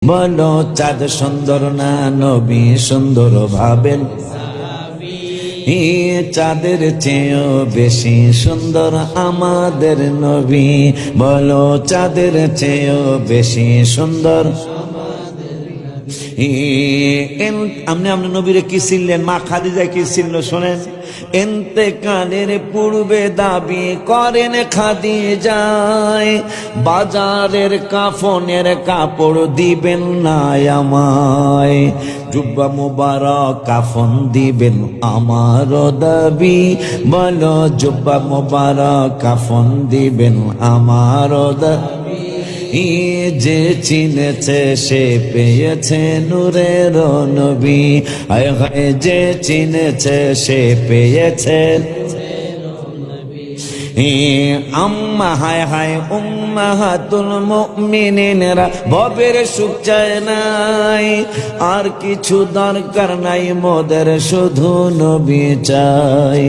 বলো চাঁদ সুন্দর না নবী সুন্দর ভাবেন? চাঁদের চেয়েও বেশি সুন্দর আমাদের নবী। বলো চাঁদের চেয়েও বেশি সুন্দর। আপনি নবীরে কি চিনলেন? মা খাদিজা কি চিনল শোনেন। ইন্তেকালের পূর্বে দাবি করেন খাদিজায়, বাজারের কাফনের কাপড় দিবেন না আমায়। জুব্বা মুবারক কাফন দিবেন আমারও দাবি। বলো জুব্বা মুবারক কাফন দিবেন আমারও দাবি। যে চিনেছে সে পেয়েছে নূরের নবী। হায় হায় যে চিনেছে সে পেয়েছে। আম্মা হায় হায় উম্মাহাতুল মুমিনিনরা ভবের সুখ চায় নাই, আর কিছু দরকার নাই মোদের শুধু নবী চাই।